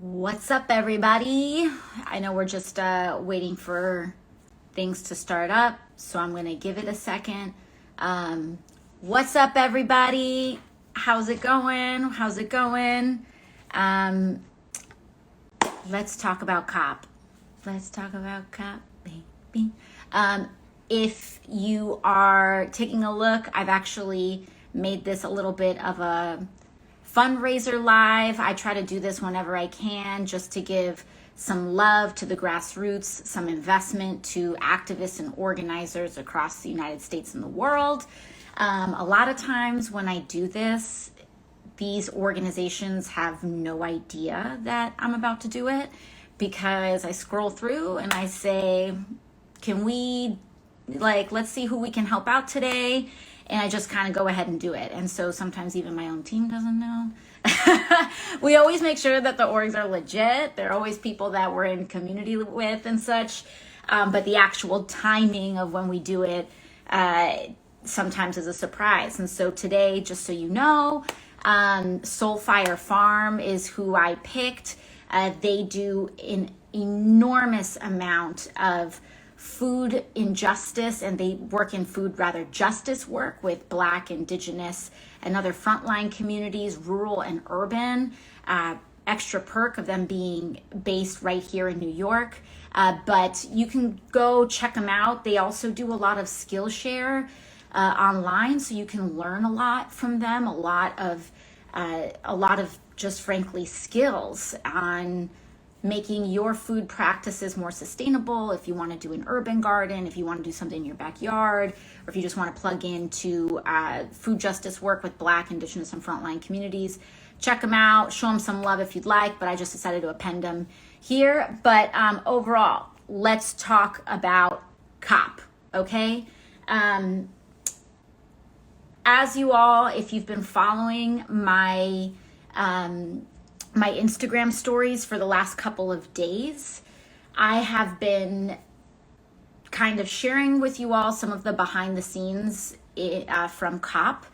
What's up, everybody? I know we're just waiting for things to start up, so I'm going to give it a second. What's up, everybody? How's it going? Let's talk about COP. Baby. If you are taking a look, I've actually made this a little bit of a fundraiser live. I try to do this whenever I can just to give some love to the grassroots, some investment to activists and organizers across the United States and the world. A lot of times when I do this, these organizations have no idea that I'm about to do it because I scroll through and I say, can we, let's see who we can help out today. And I just kind of go ahead and do it. And so sometimes even my own team doesn't know. We always make sure that the orgs are legit. They're always people that we're in community with and such. But the actual timing of when we do it sometimes is a surprise. And so today, just so you know, Soulfire Farm is who I picked. They do an enormous amount of food injustice, and they work in food justice work with Black, Indigenous, and other frontline communities, rural and urban. Extra perk of them being based right here in New York. But you can go check them out. They also do a lot of Skillshare online, so you can learn a lot from them. A lot of just frankly skills on making your food practices more sustainable. If you want to do an urban garden, if you want to do something in your backyard, or if you just want to plug into food justice work with Black, Indigenous, and frontline communities, check them out, show them some love if you'd like, but I just decided to append them here. But overall, let's talk about COP, okay? As you all, if you've been following my Instagram stories for the last couple of days, I have been kind of sharing with you all some of the behind the scenes from COP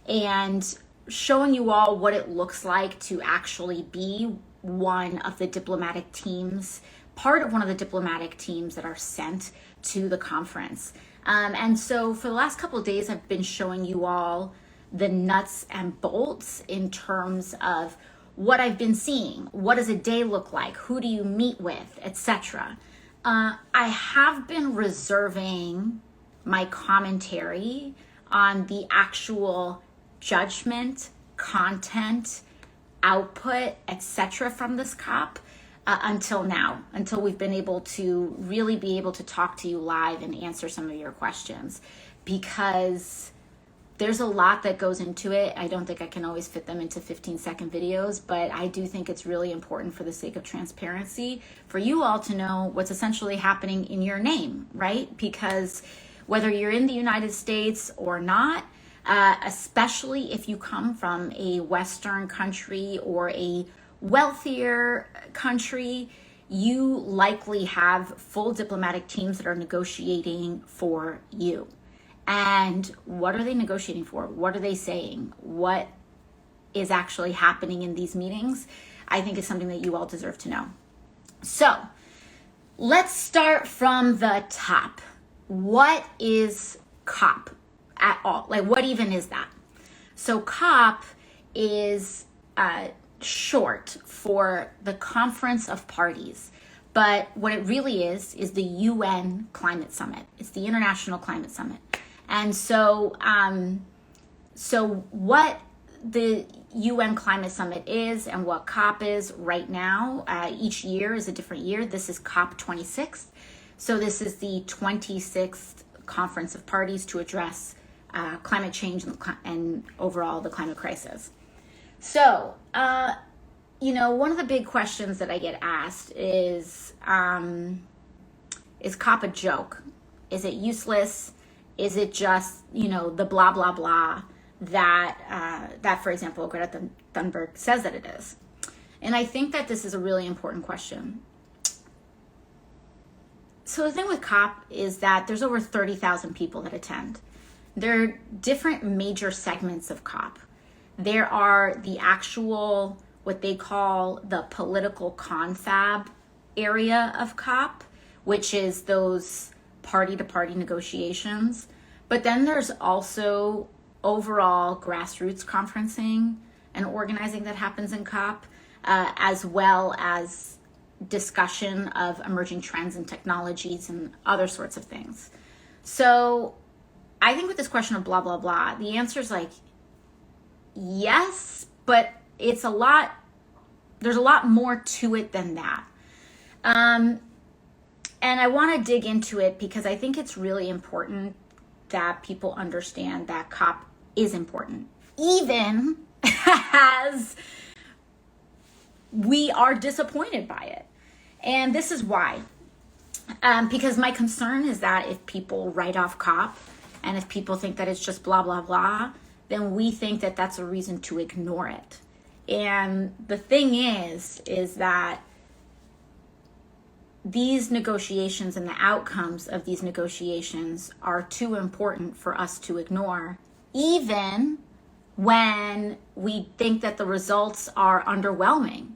and showing you all what it looks like to actually be one of the diplomatic teams, part of one of the diplomatic teams that are sent to the conference. And so for the last couple of days, I've been showing you all the nuts and bolts in terms of what I've been seeing. What does a day look like? Who do you meet with, etc. I have been reserving my commentary on the actual judgment, content, output, etc. from this COP until now, until we've been able to really be able to talk to you live and answer some of your questions, because there's a lot that goes into it. I don't think I can always fit them into 15-second videos, but I do think it's really important for the sake of transparency for you all to know what's essentially happening in your name, right? Because whether you're in the United States or not, especially if you come from a Western country or a wealthier country, you likely have full diplomatic teams that are negotiating for you. And what are they negotiating for? What are they saying? What is actually happening in these meetings? I think is something that you all deserve to know. So let's start from the top. What is COP at all? What even is that? So COP is short for the Conference of Parties. But what it really is the UN Climate Summit. It's the International Climate Summit. And so what the UN Climate Summit is and what COP is right now, each year is a different year. This is COP26. So this is the 26th Conference of Parties to address climate change and overall the climate crisis. So, one of the big questions that I get asked is COP a joke? Is it useless? Is it just, the blah, blah, blah that, for example, Greta Thunberg says that it is? And I think that this is a really important question. So the thing with COP is that there's over 30,000 people that attend. There are different major segments of COP. There are the actual what they call the political confab area of COP, which is those party-to-party negotiations. But then there's also overall grassroots conferencing and organizing that happens in COP, as well as discussion of emerging trends and technologies and other sorts of things. So I think with this question of blah, blah, blah, the answer is like, yes, but there's a lot more to it than that. And I want to dig into it because I think it's really important that people understand that COP is important, even as we are disappointed by it. And this is why. Because my concern is that if people write off COP and if people think that it's just blah, blah, blah, then we think that that's a reason to ignore it. And the thing is that these negotiations and the outcomes of these negotiations are too important for us to ignore, even when we think that the results are underwhelming.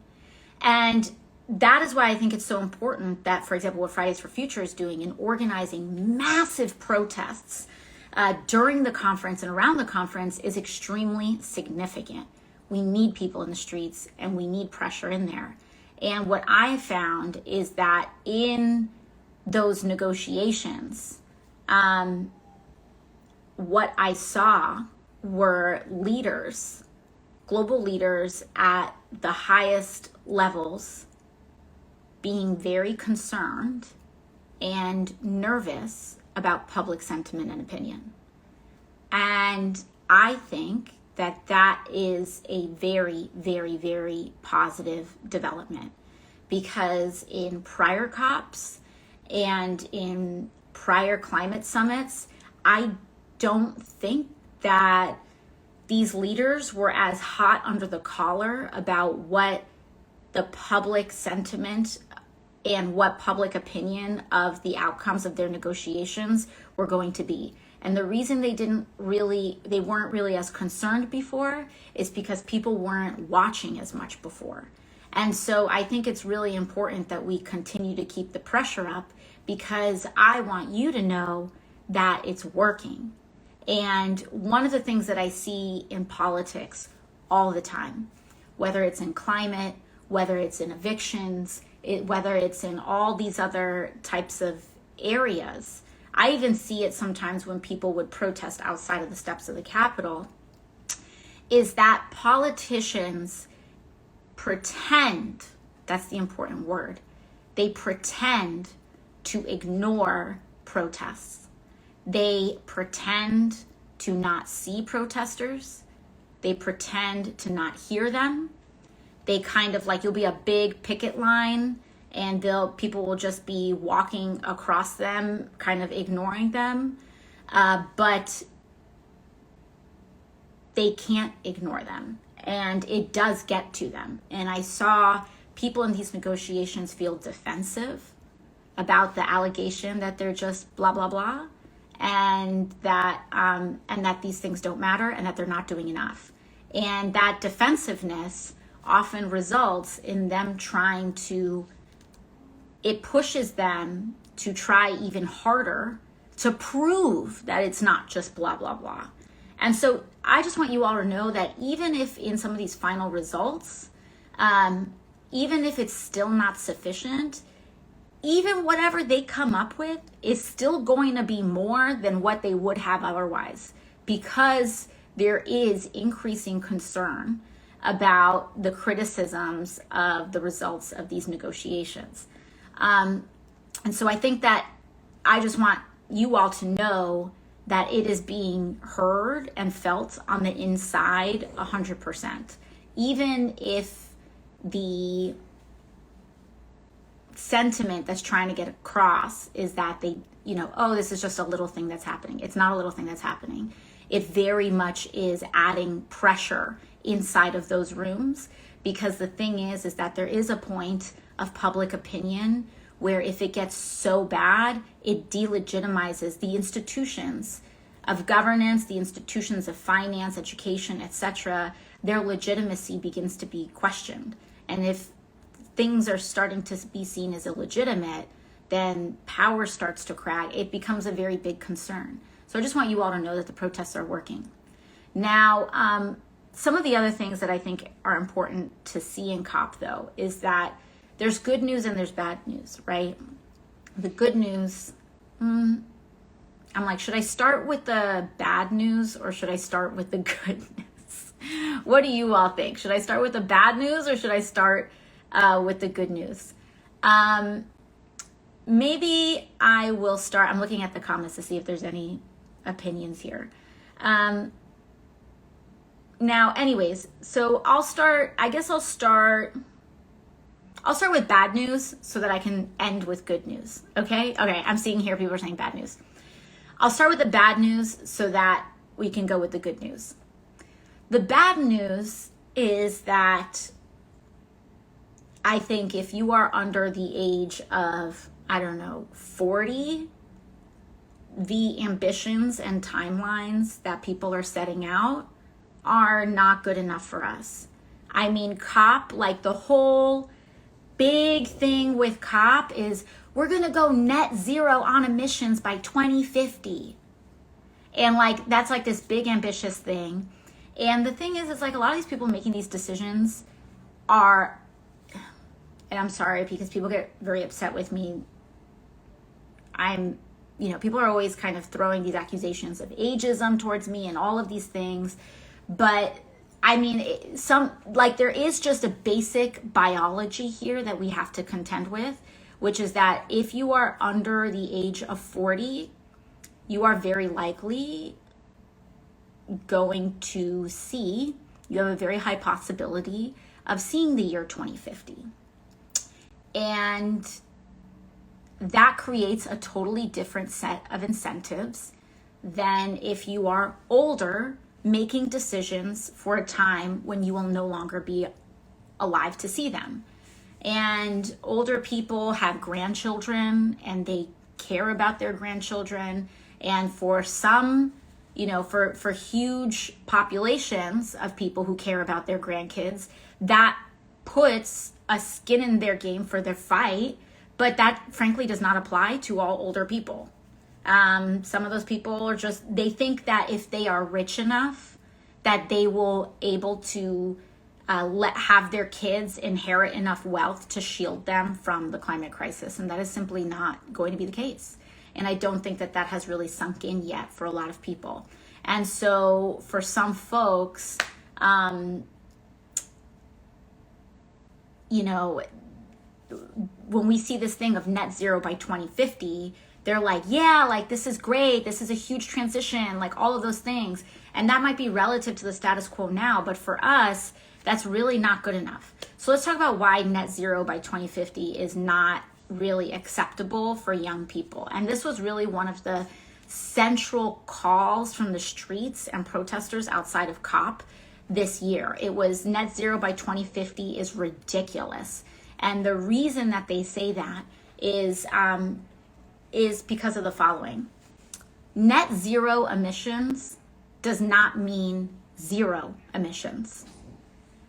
And that is why I think it's so important that, for example, what Fridays for Future is doing in organizing massive protests during the conference and around the conference is extremely significant. We need people in the streets and we need pressure in there. And what I found is that in those negotiations, what I saw were leaders, global leaders at the highest levels, being very concerned and nervous about public sentiment and opinion. And I think that that is a very, very, very positive development, because in prior COPs and in prior climate summits, I don't think that these leaders were as hot under the collar about what the public sentiment and what public opinion of the outcomes of their negotiations were going to be. And the reason they weren't really as concerned before is because people weren't watching as much before. And so I think it's really important that we continue to keep the pressure up, because I want you to know that it's working. And one of the things that I see in politics all the time, whether it's in climate, whether it's in evictions, whether it's in all these other types of areas, I even see it sometimes when people would protest outside of the steps of the Capitol, is that politicians pretend, that's the important word, they pretend to ignore protests. They pretend to not see protesters. They pretend to not hear them. They kind of like, you'll be a big picket line and people will just be walking across them, kind of ignoring them. But they can't ignore them. And it does get to them. And I saw people in these negotiations feel defensive about the allegation that they're just blah, blah, blah. And that these things don't matter and that they're not doing enough. And that defensiveness often results in them it pushes them to try even harder to prove that it's not just blah, blah, blah. And so I just want you all to know that even if in some of these final results, even if it's still not sufficient, even whatever they come up with is still going to be more than what they would have otherwise, because there is increasing concern about the criticisms of the results of these negotiations. And so I think that I just want you all to know that it is being heard and felt on the inside 100%. Even if the sentiment that's trying to get across is that this is just a little thing that's happening. It's not a little thing that's happening. It very much is adding pressure inside of those rooms, because the thing is that there is a point of public opinion where if it gets so bad, it delegitimizes the institutions of governance, the institutions of finance, education, etc., their legitimacy begins to be questioned. And if things are starting to be seen as illegitimate, then power starts to crack. It becomes a very big concern. So I just want you all to know that the protests are working. Now, some of the other things that I think are important to see in COP, though, is that there's good news and there's bad news, right? The good news, I'm like, should I start with the bad news or should I start with the good news? What do you all think? Should I start with the bad news or should I start with the good news? Maybe I will start. I'm looking at the comments to see if there's any opinions here. Now, anyways, so I'll start with bad news so that I can end with good news. Okay, I'm seeing here people are saying bad news. I'll start with the bad news so that we can go with the good news. The bad news is that I think if you are under the age of, 40, the ambitions and timelines that people are setting out are not good enough for us. I mean, COP, like the whole big thing with COP is we're going to go net zero on emissions by 2050. And like, that's like this big ambitious thing. And the thing is, it's like a lot of these people making these decisions are, and I'm sorry because people get very upset with me. People are always kind of throwing these accusations of ageism towards me and all of these things. But I mean, there is just a basic biology here that we have to contend with, which is that if you are under the age of 40, you are very likely going to you have a very high possibility of seeing the year 2050. And that creates a totally different set of incentives than if you are older, making decisions for a time when you will no longer be alive to see them. And older people have grandchildren and they care about their grandchildren. And for some, for huge populations of people who care about their grandkids, that puts a skin in their game for their fight. But that frankly does not apply to all older people. Some of those people are they think that if they are rich enough, that they will able to have their kids inherit enough wealth to shield them from the climate crisis. And that is simply not going to be the case. And I don't think that has really sunk in yet for a lot of people. And so for some folks, when we see this thing of net zero by 2050, they're like, yeah, like this is great. This is a huge transition, like all of those things. And that might be relative to the status quo now, but for us, that's really not good enough. So let's talk about why net zero by 2050 is not really acceptable for young people. And this was really one of the central calls from the streets and protesters outside of COP this year. It was net zero by 2050 is ridiculous. And the reason that they say that is because of the following. Net zero emissions does not mean zero emissions.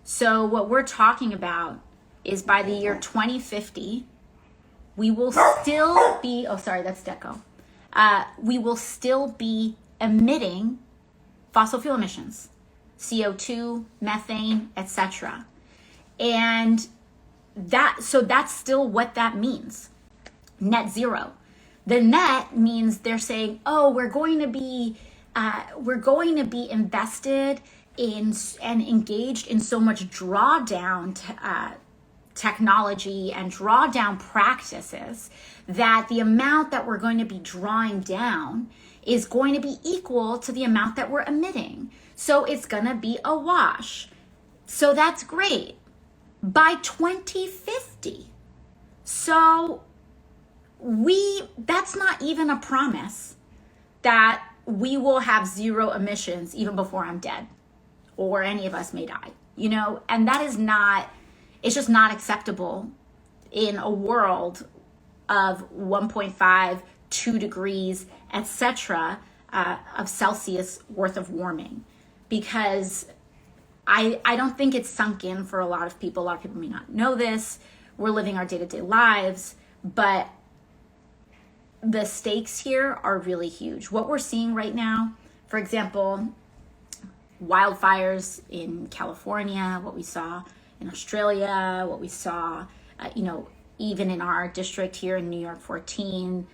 So what we're talking about is by the year 2050, we will still be, that's Deco. We will still be emitting fossil fuel emissions, CO2, methane, etc. And that's still what that means, net zero. The net means they're saying, we're going to be invested in and engaged in so much drawdown technology and drawdown practices that the amount that we're going to be drawing down is going to be equal to the amount that we're emitting. So it's going to be a wash. So that's great. By 2050. So that's not even a promise that we will have zero emissions even before I'm dead or any of us may die, and that is it's just not acceptable in a world of 1.5, 2 degrees, etc. Of Celsius worth of warming, because I don't think it's sunk in for a lot of people. A lot of people may not know this. We're living our day-to-day lives, but the stakes here are really huge. What we're seeing right now, for example, wildfires in California, what we saw in Australia, what we saw, even in our district here in New York 14,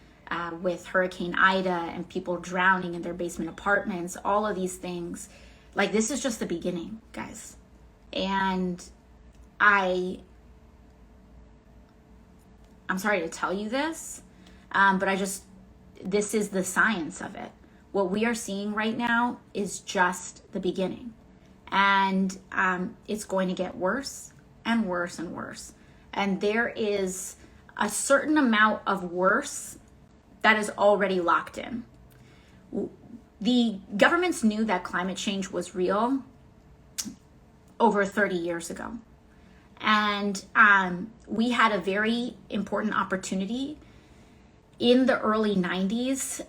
with Hurricane Ida and people drowning in their basement apartments, all of these things. Like, this is just the beginning, guys. And I'm sorry to tell you this, but this is the science of it. What we are seeing right now is just the beginning. And it's going to get worse and worse and worse. And there is a certain amount of worse that is already locked in. The governments knew that climate change was real over 30 years ago. And we had a very important opportunity in the early 90s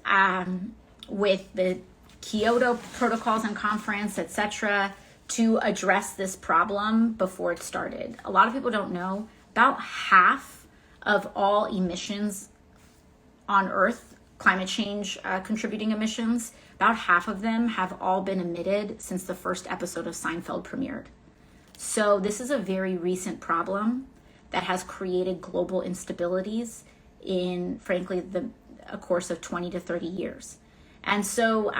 with the Kyoto protocols and conference, etc., to address this problem before it started. A lot of people don't know about half of all emissions on Earth, climate change contributing emissions, about half of them have all been emitted since the first episode of Seinfeld premiered. So this is a very recent problem that has created global instabilities in, frankly, a course of 20 to 30 years. And so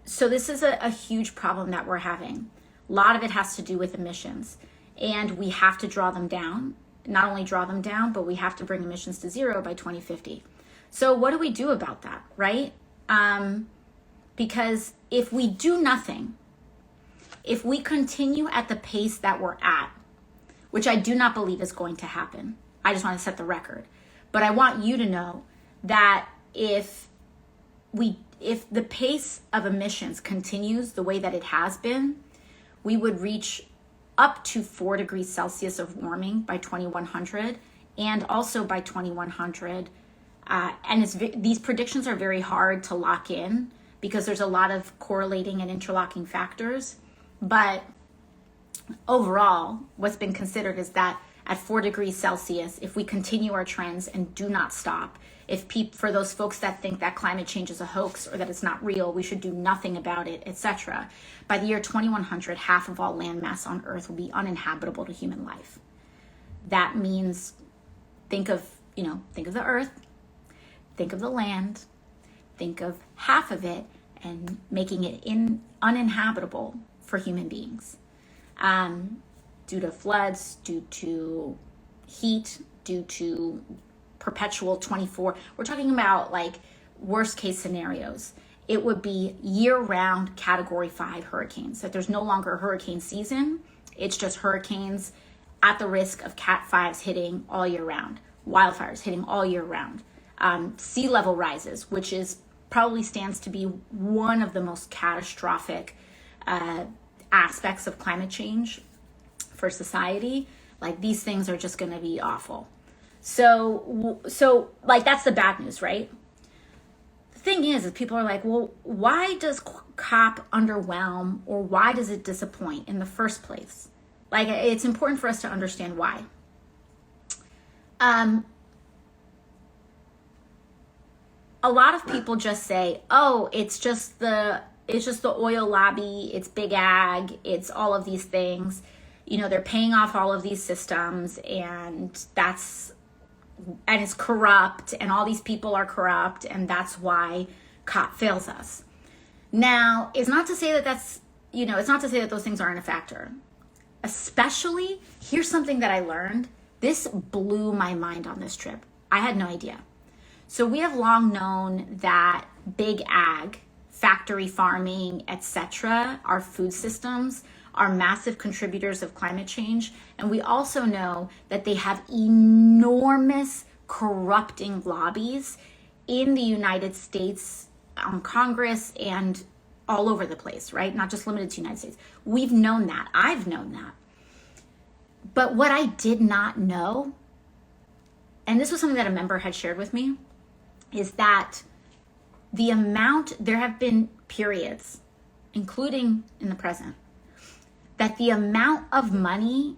this is a huge problem that we're having. A lot of it has to do with emissions, and we have to draw them down. Not only draw them down, but we have to bring emissions to zero by 2050. So what do we do about that, right? Because if we do nothing, if we continue at the pace that we're at, which I do not believe is going to happen, I just want to set the record. But I want you to know that if the pace of emissions continues the way that it has been, we would reach up to 4 degrees Celsius of warming by 2100, and also by 2100. And these predictions are very hard to lock in because there's a lot of correlating and interlocking factors. But overall, what's been considered is that at 4 degrees Celsius, if we continue our trends and do not stop, for those folks that think that climate change is a hoax or that it's not real, we should do nothing about it, etc. By the year 2100, half of all land mass on Earth will be uninhabitable to human life. That means think of the Earth, think of the land, think of half of it and making it uninhabitable for human beings. Due to floods, due to heat, due to perpetual 24. We're talking about like worst case scenarios. It would be year-round Category 5 hurricanes. That there's no longer a hurricane season. It's just hurricanes at the risk of Cat 5s hitting all year round. Wildfires hitting all year round. Sea level rises, which probably stands to be one of the most catastrophic aspects of climate change for society. Like, these things are just going to be awful. So like, that's the bad news, right? The thing is people are like, well, why does COP underwhelm, or why does it disappoint in the first place? Like, it's important for us to understand why. A lot of people just say, oh, it's just the oil lobby, it's big ag, it's all of these things. They're paying off all of these systems, and it's corrupt, and all these people are corrupt, and that's why COP fails us. Now, it's not to say that it's not to say that those things aren't a factor. Especially, here's something that I learned. This blew my mind on this trip. I had no idea. So we have long known that big ag, factory farming, etc., our food systems are massive contributors of climate change. And we also know that they have enormous corrupting lobbies in the United States, Congress, and all over the place, right? Not just limited to the United States. We've known that. I've known that. But what I did not know, and this was something that a member had shared with me, is that there have been periods, including in the present, that the amount of money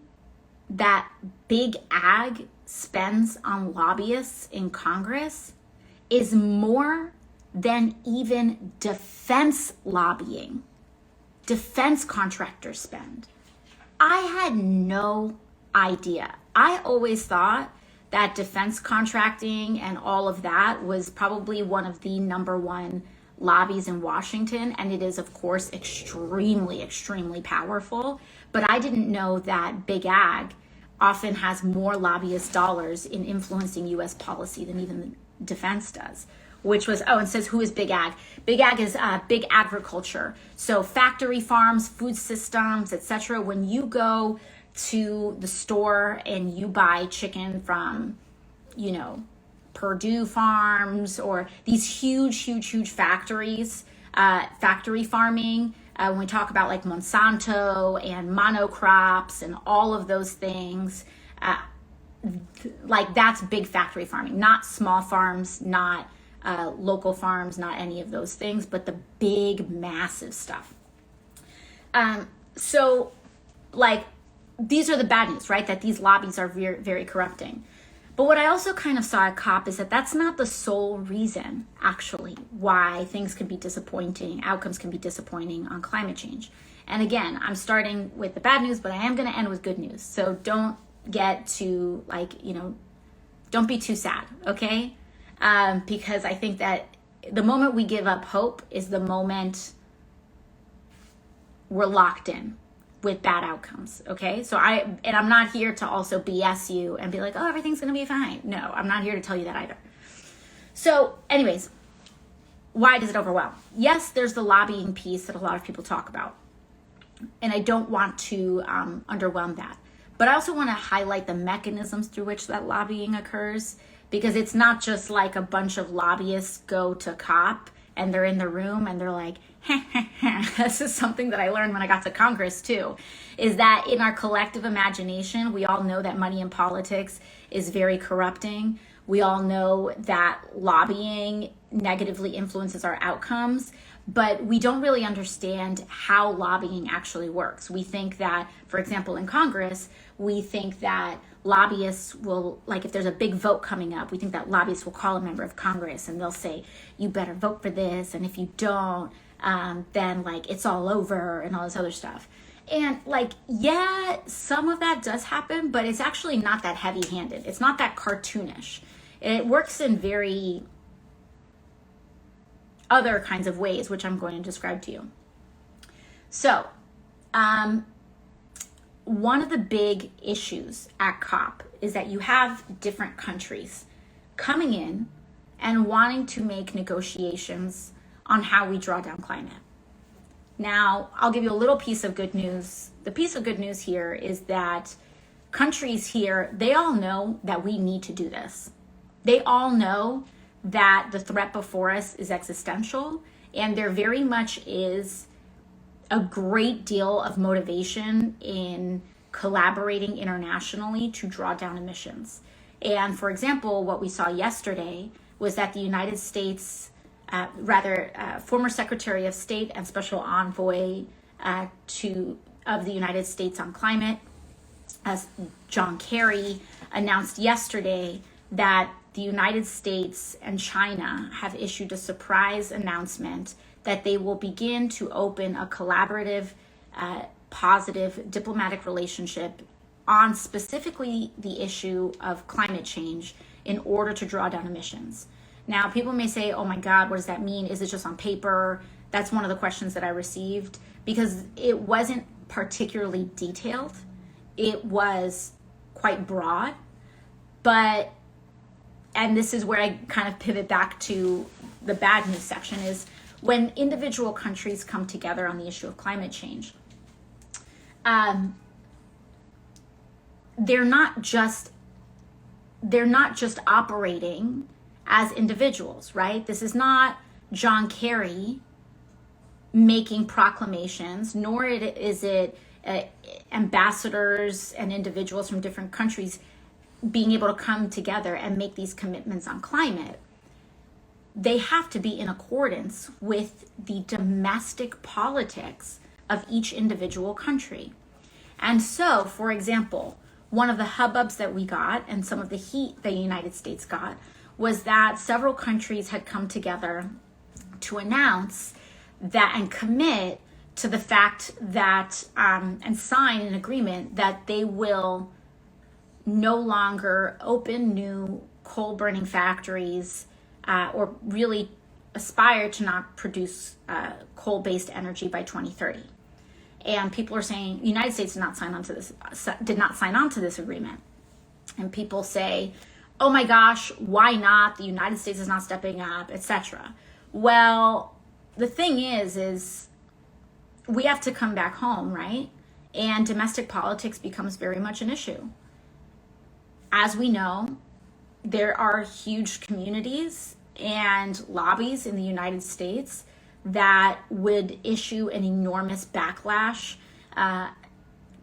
that big ag spends on lobbyists in Congress is more than even defense lobbying, defense contractors spend. I had no idea. I always thought that defense contracting and all of that was probably one of the number one lobbies in Washington, and it is of course extremely, extremely powerful, but I didn't know that big ag often has more lobbyist dollars in influencing US policy than even defense does, which was, oh, and says who is big ag? Big ag is big agriculture. So factory farms, food systems, etc. When you go to the store and you buy chicken from, you know, Purdue Farms or these huge, huge, huge factories, factory farming, when we talk about like Monsanto and monocrops and all of those things, like that's big factory farming, not small farms, not local farms, not any of those things, but the big, massive stuff. So like, these are the bad news, right? That these lobbies are very, very corrupting. But what I also kind of saw at COP is that that's not the sole reason, actually, why things can be disappointing, outcomes can be disappointing on climate change. And again, I'm starting with the bad news, but I am going to end with good news. So don't get too, like, you know, don't be too sad, okay? Because I think that the moment we give up hope is the moment we're locked in with bad outcomes, okay? So I'm not here to also BS you and be like, oh, everything's gonna be fine. No, I'm not here to tell you that either. So anyways, why does it overwhelm? Yes, there's the lobbying piece that a lot of people talk about. And I don't want to underwhelm that. But I also wanna highlight the mechanisms through which that lobbying occurs, because it's not just like a bunch of lobbyists go to COP and they're in the room and they're like, this is something that I learned when I got to Congress too, is that in our collective imagination, we all know that money in politics is very corrupting. We all know that lobbying negatively influences our outcomes, but we don't really understand how lobbying actually works. We think that, for example, in Congress, we think that lobbyists will, like if there's a big vote coming up, we think that lobbyists will call a member of Congress and they'll say, you better vote for this, and if you don't, then like it's all over and all this other stuff. And like, yeah, some of that does happen, but it's actually not that heavy-handed. It's not that cartoonish. It works in very other kinds of ways, which I'm going to describe to you. So, one of the big issues at COP is that you have different countries coming in and wanting to make negotiations on how we draw down climate. Now, I'll give you a little piece of good news. The piece of good news here is that countries here, they all know that we need to do this. They all know that the threat before us is existential, and there very much is a great deal of motivation in collaborating internationally to draw down emissions. And for example, what we saw yesterday was that the United States, former Secretary of State and Special Envoy of the United States on Climate, John Kerry, announced yesterday that the United States and China have issued a surprise announcement that they will begin to open a collaborative, positive diplomatic relationship on specifically the issue of climate change in order to draw down emissions. Now, people may say, oh my God, what does that mean? Is it just on paper? That's one of the questions that I received, because it wasn't particularly detailed. It was quite broad, and this is where I kind of pivot back to the bad news section, is when individual countries come together on the issue of climate change, they're not just operating as individuals, right? This is not John Kerry making proclamations, nor is it ambassadors and individuals from different countries being able to come together and make these commitments on climate. They have to be in accordance with the domestic politics of each individual country. And so, for example, one of the hubbubs that we got and some of the heat the United States got was that several countries had come together to announce that and commit to the fact that and sign an agreement that they will no longer open new coal burning factories or really aspire to not produce coal-based energy by 2030. And people are saying the United States did not sign on to this agreement. And people say, oh my gosh, why not? The United States is not stepping up, etc. Well, the thing is we have to come back home, right? And domestic politics becomes very much an issue. As we know, there are huge communities and lobbies in the United States that would issue an enormous backlash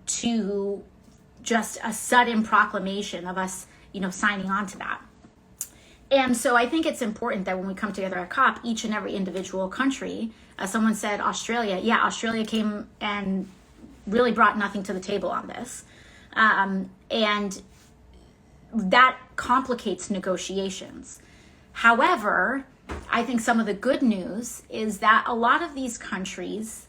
to just a sudden proclamation of us, signing on to that. And so I think it's important that when we come together at COP, each and every individual country, someone said Australia, Australia came and really brought nothing to the table on this. And that complicates negotiations. However, I think some of the good news is that a lot of these countries,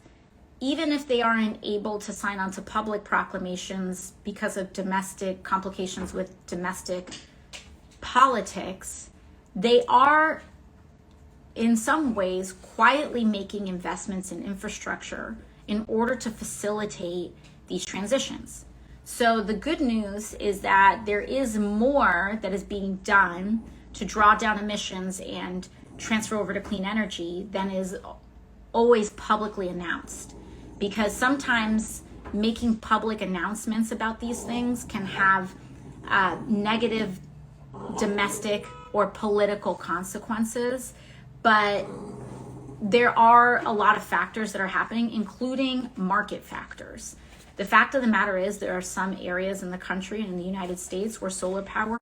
even if they aren't able to sign on to public proclamations because of domestic complications with domestic politics, they are in some ways quietly making investments in infrastructure in order to facilitate these transitions. So the good news is that there is more that is being done to draw down emissions and transfer over to clean energy than is always publicly announced. Because sometimes making public announcements about these things can have negative domestic or political consequences, but there are a lot of factors that are happening, including market factors. The fact of the matter is there are some areas in the country and in the United States where solar power